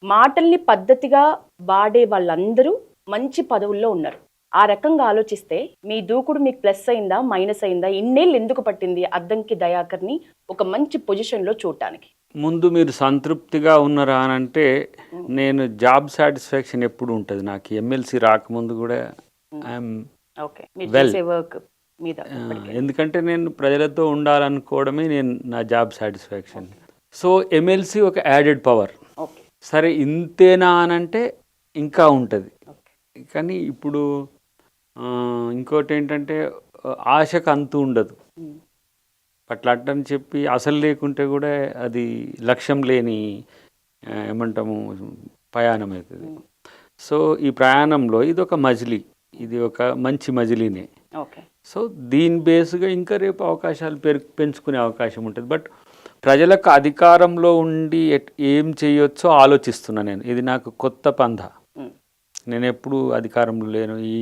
మాటల్ని పద్ధతిగా వాడే వాళ్ళందరూ మంచి పదవుల్లో ఉన్నారు. ఆ రకంగా ఆలోచిస్తే మీ దూకుడు మీకు ప్లస్ అయిందా? మైనస్ అయిందా? ఇన్నేళ్ళు ఎందుకు పట్టింది అద్దంకి దయాకర్‌ని ఒక మంచి పొజిషన్‌లో చూడటానికి? ముందు మీరు సంతృప్తిగా ఉన్నారా అని అంటే నేను జాబ్ సాటిస్ఫాక్షన్ ఎప్పుడు ఉంటుంది నాకు ఎమ్మెల్సీ రాకముందు కూడా ఐఎమ్ ఓకే. మీరు వెల్ చేసే వర్క్ మీద ఇప్పటికే. ఎందుకంటే నేను ప్రజలతో ఉండాలనుకోవడమే నేను నా జాబ్ సాటిస్ఫాక్షన్. సో ఎమ్మెల్సీ ఒక యాడెడ్ పవర్. ఓకే. సరే ఇంతేనా అని అంటే ఇంకా ఉంటుంది. ఓకే. కానీ ఇప్పుడు ఇంకోటి ఏంటంటే ఆశకు అంతు ఉండదు. అట్లా అట్టని చెప్పి అసలు లేకుంటే కూడా అది లక్ష్యం లేని ఏమంటాము ప్రయాణం అవుతుంది. సో ఈ ప్రయాణంలో ఇది ఒక మజిలీ, ఇది ఒక మంచి మజిలీనే. ఓకే. సో దీని బేస్గా ఇంకా రేపు అవకాశాలు పెంచుకునే అవకాశం ఉంటుంది. బట్ ప్రజలకు అధికారంలో ఉండి ఏం చేయొచ్చో ఆలోచిస్తున్నా నేను. ఇది నాకు కొత్త పంధ. నేను ఎప్పుడు అధికారంలో లేను. ఈ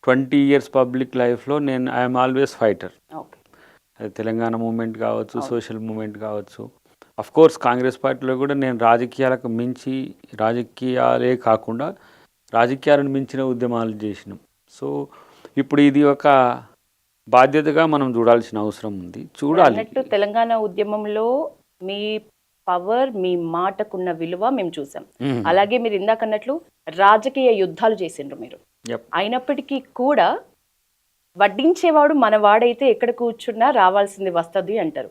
20 years పబ్లిక్ లైఫ్లో నేను ఐఎమ్ ఆల్వేస్ ఫైటర్. ఓకే. అది తెలంగాణ మూమెంట్ కావచ్చు, సోషల్ మూమెంట్ కావచ్చు. కోర్స్ కాంగ్రెస్ పార్టీలో కూడా నేను రాజకీయాలకు మించి, రాజకీయాలే కాకుండా రాజకీయాలను మించిన ఉద్యమాలు చేసినాం. సో ఇప్పుడు ఇది ఒక బాధ్యతగా మనం చూడాల్సిన అవసరం ఉంది. చూడాలి. అన్నట్టు తెలంగాణ ఉద్యమంలో మీ పవర్, మీ మాటకున్న విలువ మేము చూసాం. అలాగే మీరు ఇందాక అన్నట్లు రాజకీయ యుద్ధాలు చేసిండ్రు మీరు. అయినప్పటికీ కూడా వడ్డించేవాడు మన వాడైతే ఎక్కడ కూర్చున్నా రావాల్సింది వస్తుంది అంటారు.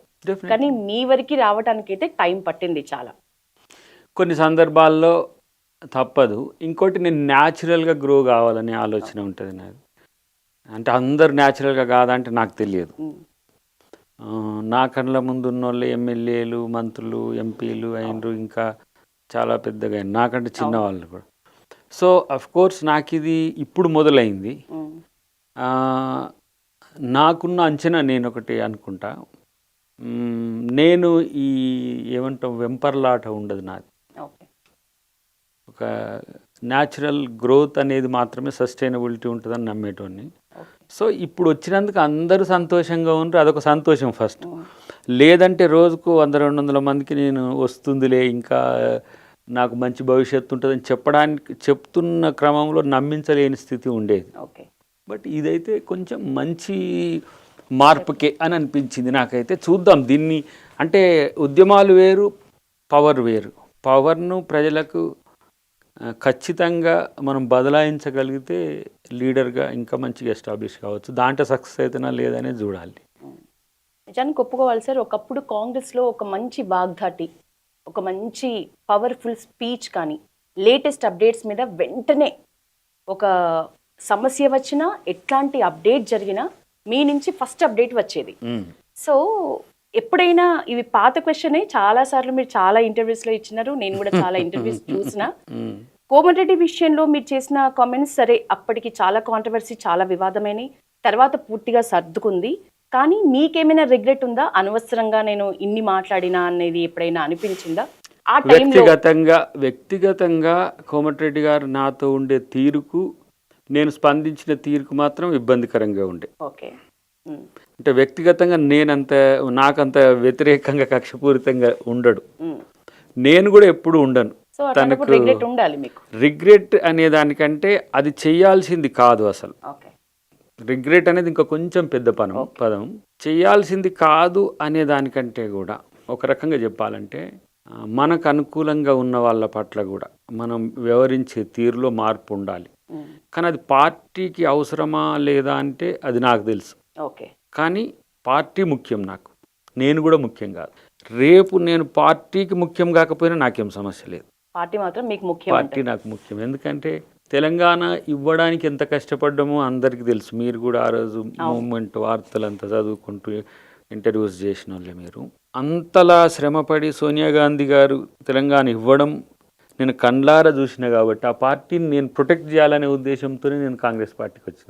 కానీ మీ వరకు రావడానికైతే టైం పట్టింది చాలా. కొన్ని సందర్భాల్లో తప్పదు. ఇంకోటి నేను న్యాచురల్గా గ్రో కావాలనే ఆలోచన ఉంటుంది నాకు. అంటే అందరు న్యాచురల్గా కాదంటే నాకు తెలియదు. నా కళ్ళ ముందు ఉన్న వాళ్ళు ఎమ్మెల్యేలు, మంత్రులు, ఎంపీలు అయినరు, ఇంకా చాలా పెద్దగా అయిన నాకంటే చిన్నవాళ్ళు కూడా. సో కోర్స్ నాకు ఇది ఇప్పుడు మొదలైంది. నాకున్న అంచనా నేను ఒకటి అనుకుంటా, నేను ఈ ఏమంటాం వెంపర్లాట ఉండదు నాది. ఒక న్యాచురల్ గ్రోత్ అనేది మాత్రమే సస్టైనబిలిటీ ఉంటుందని నమ్మేటోని. సో ఇప్పుడు వచ్చినందుకు అందరూ సంతోషంగా ఉంటారు, అదొక సంతోషం ఫస్ట్. లేదంటే రోజుకు 100-200 మందికి నేను వస్తుందిలే, ఇంకా నాకు మంచి భవిష్యత్తు ఉంటుందని చెప్తున్న క్రమంలో నమ్మించలేని స్థితి ఉండేది. బట్ ఇదైతే కొంచెం మంచి మార్పుకే అని అనిపించింది నాకైతే. చూద్దాం దీన్ని. అంటే ఉద్యమాలు వేరు, పవర్ వేరు. పవర్ను ప్రజలకు ఖచ్చితంగా మనం బదలాయించగలిగితే లీడర్గా ఇంకా మంచిగా ఎస్టాబ్లిష్ కావచ్చు. దాంట్లో సక్సెస్ అవుతున్నా లేదనే చూడాలి. నిజానికి ఒప్పుకోవాలి సార్, ఒకప్పుడు కాంగ్రెస్లో ఒక మంచి వాగ్దాటి, ఒక మంచి పవర్ఫుల్ స్పీచ్ కానీ, లేటెస్ట్ అప్డేట్స్ మీద వెంటనే ఒక సమస్య వచ్చినా, ఎట్లాంటి అప్డేట్ జరిగినా మీ నుంచి ఫస్ట్ అప్డేట్ వచ్చేది. సో ఎప్పుడైనా ఇవి పాత క్వశ్చనే, చాలా సార్లు మీరు చాలా ఇంటర్వ్యూస్లో ఇచ్చినారు, నేను కూడా చాలా ఇంటర్వ్యూస్ చూసిన. కోమటిరెడ్డి విషయంలో మీరు చేసిన కామెంట్స్ సరే అప్పటికి చాలా కాంట్రవర్సీ, చాలా వివాదమైనవి, తర్వాత పూర్తిగా సర్దుకుంది. కానీ మీకేమైనా రిగ్రెట్ ఉందా? అనవసరంగా నేను ఇన్ని మాట్లాడినా అనేది ఎప్పుడైనా అనిపించిందా? ఆ వ్యక్తిగతంగా కోమటిరెడ్డి గారు నాతో ఉండే తీరుకు, నేను స్పందించిన తీరుకు మాత్రం ఇబ్బందికరంగా ఉండే. ఓకే. అంటే వ్యక్తిగతంగా నాకంత వ్యతిరేకంగా కక్షపూరితంగా ఉండడు. నేను కూడా ఎప్పుడు ఉండను. తనకు రిగ్రెట్ అనే దానికంటే అది చేయాల్సింది కాదు అసలు. రిగ్రెట్ అనేది ఇంకా కొంచెం పెద్ద పదం. చేయాల్సింది కాదు అనే దానికంటే కూడా ఒక రకంగా చెప్పాలంటే మనకు అనుకూలంగా ఉన్న వాళ్ళ పట్ల కూడా మనం వ్యవహరించే తీరులో మార్పు ఉండాలి. కానీ అది పార్టీకి అవసరమా లేదా అంటే అది నాకు తెలుసు. కానీ పార్టీ ముఖ్యం నాకు, నేను కూడా ముఖ్యం కాదు. రేపు నేను పార్టీకి ముఖ్యం కాకపోయినా నాకేం సమస్య లేదు. పార్టీ మాత్రం మీకు ముఖ్యం. పార్టీ నాకు ముఖ్యం. ఎందుకంటే తెలంగాణ ఇవ్వడానికి ఎంత కష్టపడ్డామో అందరికీ తెలుసు. మీరు కూడా ఆ రోజు మూమెంట్ వార్తలంతా చదువుకుంటూ ఇంటర్వ్యూస్ చేసిన వాళ్ళే. మీరు అంతలా శ్రమపడి సోనియా గాంధీ గారు తెలంగాణ ఇవ్వడం నేను కండ్లారా చూసిన కాబట్టి ఆ పార్టీని నేను ప్రొటెక్ట్ చేయాలనే ఉద్దేశంతోనే నేను కాంగ్రెస్ పార్టీకి వచ్చిన.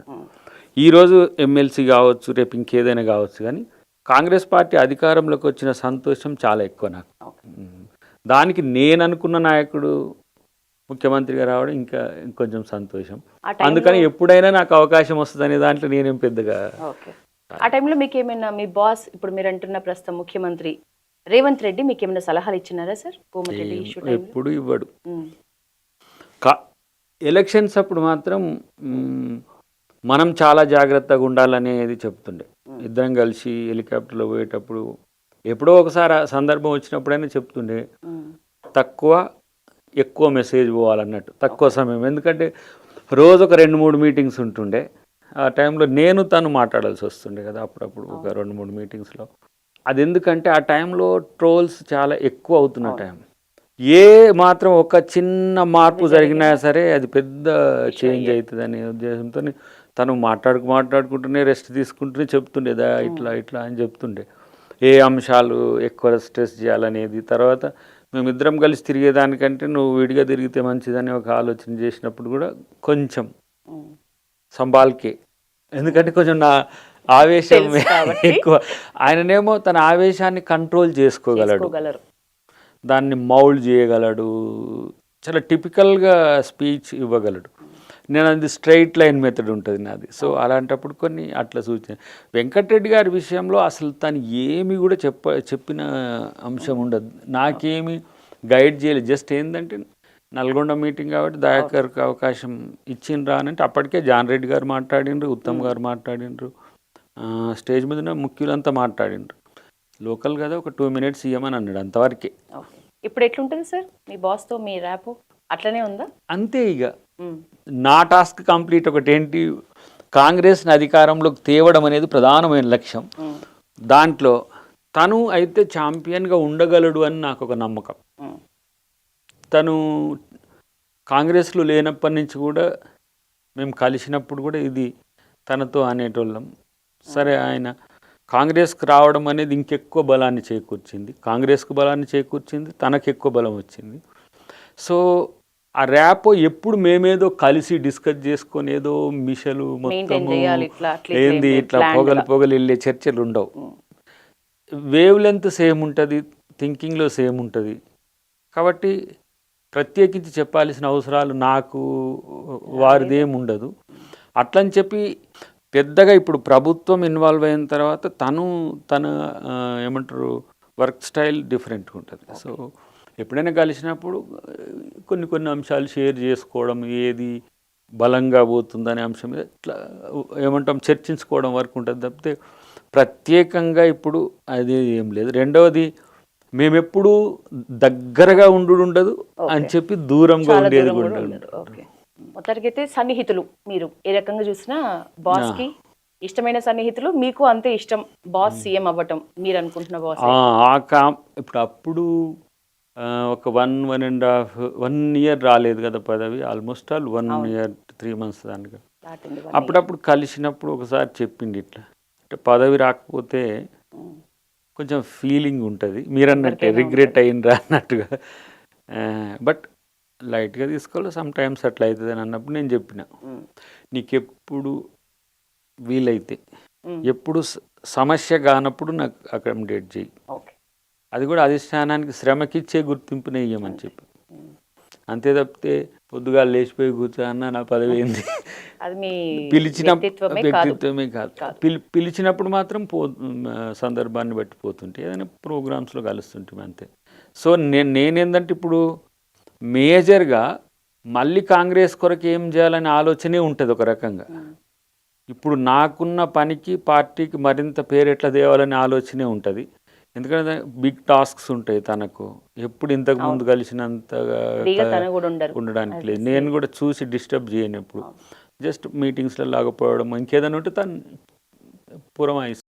ఈరోజు ఎమ్మెల్సీ కావచ్చు, రేపు ఇంకేదైనా కావచ్చు, కానీ కాంగ్రెస్ పార్టీ అధికారంలోకి వచ్చిన సంతోషం చాలా ఎక్కువ నాకు. దానికి నేను అనుకున్న నాయకుడు ముఖ్యమంత్రిగా రావడం ఇంకా ఇంకొంచెం సంతోషం. అందుకని ఎప్పుడైనా నాకు అవకాశం వస్తుంది అనే దాంట్లో నేనేం పెద్దగా. ఆ టైంలో మీకు ఏమైనా మీ బాస్, ఇప్పుడు మీరు అంటున్న ప్రస్తుతం ముఖ్యమంత్రి రేవంత్ రెడ్డి మీకు ఏమైనా సలహాలు ఇచ్చినారా సార్ కోమటిరెడ్డి ఇష్యూ టైంలో? ఎప్పుడు ఇవ్వడు. ఉమ్, ఎలక్షన్స్ అప్పుడు మాత్రం మనం చాలా జాగ్రత్తగా ఉండాలనేది చెప్తుండే. ఇద్దరం కలిసి హెలికాప్టర్లో పోయేటప్పుడు ఎప్పుడో ఒకసారి ఆ సందర్భం వచ్చినప్పుడైనా చెప్తుండే ఉమ్, ఎక్కువ మెసేజ్ పోవాలన్నట్టు, తక్కువ సమయం. ఎందుకంటే రోజు ఒక 2-3 మీటింగ్స్ ఉంటుండే. ఆ టైంలో నేను తను మాట్లాడాల్సి వస్తుండే కదా అప్పుడప్పుడు, ఒక 2-3 మీటింగ్స్లో. అది ఎందుకంటే ఆ టైంలో ట్రోల్స్ చాలా ఎక్కువ అవుతున్న టైం. ఏ మాత్రం ఒక చిన్న మార్పు జరిగినా సరే అది పెద్ద చేంజ్ అవుతుంది అనే ఉద్దేశంతో తను మాట్లాడుకుంటూనే రెస్ట్ తీసుకుంటూనే చెప్తుండేదా ఇట్లా ఇట్లా అని చెప్తుండే. ఏ అంశాలు ఎక్కువ స్ట్రెస్ చేయాలనేది. తర్వాత మేమిద్దరం కలిసి తిరిగేదానికంటే నువ్వు విడిగా తిరిగితే మంచిదని ఒక ఆలోచన చేసినప్పుడు కూడా కొంచెం సంబాల్కే, ఎందుకంటే కొంచెం నా ఆవేశం ఎక్కువ. ఆయననేమో తన ఆవేశాన్ని కంట్రోల్ చేసుకోగలడు, దాన్ని మౌల్డ్ చేయగలడు, చాలా టిపికల్గా స్పీచ్ ఇవ్వగలడు. నేను అది స్ట్రైట్ లైన్ మెథడ్ ఉంటుంది నాది. సో అలాంటప్పుడు కొన్ని అట్లా సూచన. వెంకటరెడ్డి గారి విషయంలో అసలు తను ఏమి కూడా చెప్పిన అంశం ఉండదు, నాకేమి గైడ్ చేయలేదు. జస్ట్ ఏంటంటే నల్గొండ మీటింగ్ కాబట్టి దయాకర్కి అవకాశం ఇచ్చిండ్రా అని అంటే అప్పటికే జాన్ రెడ్డి గారు మాట్లాడిండ్రు, ఉత్తమ్ గారు మాట్లాడిండ్రు, స్టేజ్ మీద ముఖ్యులంతా మాట్లాడిండ్రు. లోకల్ కదా ఒక 2 minutes ఇవ్వమని అన్నాడు, అంతవరకే. ఇప్పుడు ఎట్లుంటుంది సార్ మీ బాస్తో మీ ర్యాప్? అట్లనే ఉందా? అంతే. ఇక నా టాస్క్ కంప్లీట్. ఒకటి ఏంటి, కాంగ్రెస్ని అధికారంలోకి తేవడం అనేది ప్రధానమైన లక్ష్యం. దాంట్లో తను అయితే ఛాంపియన్గా ఉండగలడు అని నాకు ఒక నమ్మకం. తను కాంగ్రెస్లో లేనప్పటి నుంచి కూడా మేము కలిసినప్పుడు కూడా ఇది తనతో అనేటోళ్ళం. సరే, ఆయన కాంగ్రెస్కి రావడం అనేది ఇంకెక్కువ బలాన్ని చేకూర్చింది, కాంగ్రెస్కు బలాన్ని చేకూర్చింది, తనకు ఎక్కువ బలం వచ్చింది. సో ఆ ర్యాపో ఎప్పుడు మేమేదో కలిసి డిస్కస్ చేసుకొని ఏదో మిషలు మొత్తం ఏంది ఇట్లా పొగలు వెళ్ళే చర్చలు ఉండవు. వేవ్ లెంత్ సేమ్ ఉంటుంది, థింకింగ్లో సేమ్ ఉంటుంది. కాబట్టి ప్రత్యేకించి చెప్పాల్సిన అవసరాలు నాకు వారిదేం ఉండదు. అట్లని చెప్పి పెద్దగా ఇప్పుడు ప్రభుత్వం ఇన్వాల్వ్ అయిన తర్వాత తన ఏమంటారు వర్క్ స్టైల్ డిఫరెంట్గా ఉంటుంది. సో ఎప్పుడైనా కలిసినప్పుడు కొన్ని అంశాలు షేర్ చేసుకోవడం, ఏది బలంగా పోతుందనే అంశం మీద ఇట్లా ఏమంటాం చర్చించుకోవడం వరకు ఉంటుంది తప్పితే ప్రత్యేకంగా ఇప్పుడు అది ఏం లేదు. రెండవది, మేమెప్పుడు దగ్గరగా ఉండదు అని చెప్పి దూరంగా ఉండేది కూడా ఉండదు. మొత్తానికైతే సన్నిహితులు మీరు ఏ రకంగా చూసినా బాస్కి ఇష్టమైన సన్నిహితులు, మీకు అంతే ఇష్టం బాస్ సీఎం అవ్వటం మీరు అనుకుంటున్న బాస్. అప్పుడు ఒక 1 year రాలేదు కదా పదవి, ఆల్మోస్ట్ ఆల్ 1 year 3 months దానికి. అప్పుడప్పుడు కలిసినప్పుడు ఒకసారి చెప్పింది ఇట్లా, అంటే పదవి రాకపోతే కొంచెం ఫీలింగ్ ఉంటుంది, మీరన్నట్టే రిగ్రెట్ అయిండ్రా అన్నట్టుగా. బట్ లైట్గా తీసుకోవాలి, సమ్ టైమ్స్ అట్లా అవుతుంది అని అన్నప్పుడు నేను చెప్పిన, నీకెప్పుడు వీలైతే ఎప్పుడు సమస్య కానప్పుడు నాకు అకామిడేట్ చేయి, అది కూడా అధిష్టానానికి శ్రమకిచ్చే గుర్తింపునే ఇయ్యమని చెప్పి. అంతే తప్పితే పొద్దుగా లేచిపోయి కూర్చో అన్న నా పదవి ఏంది, వ్యక్తిత్వమే కాదు. పిలిచినప్పుడు మాత్రం సందర్భాన్ని బట్టి పోతుంటే ఏదైనా ప్రోగ్రామ్స్లో కలుస్తుంటే అంతే. సో నేనేందంటే ఇప్పుడు మేజర్గా మళ్ళీ కాంగ్రెస్ కొరకు ఏం చేయాలనే ఆలోచనే ఉంటుంది ఒక రకంగా. ఇప్పుడు నాకున్న పనికి పార్టీకి మరింత పేరు ఎట్లా తేవాలనే ఆలోచనే ఉంటుంది. ఎందుకంటే బిగ్ టాస్క్స్ ఉంటాయి తనకు, ఎప్పుడు ఇంతకు ముందు కలిసినంతగా ఉండడానికి లేదు. నేను కూడా చూసి డిస్టర్బ్ చేయను ఎప్పుడు, జస్ట్ మీటింగ్స్లో లాగపోవడం, ఇంకేదైనా ఉంటే తను పురమాయిస్తాను.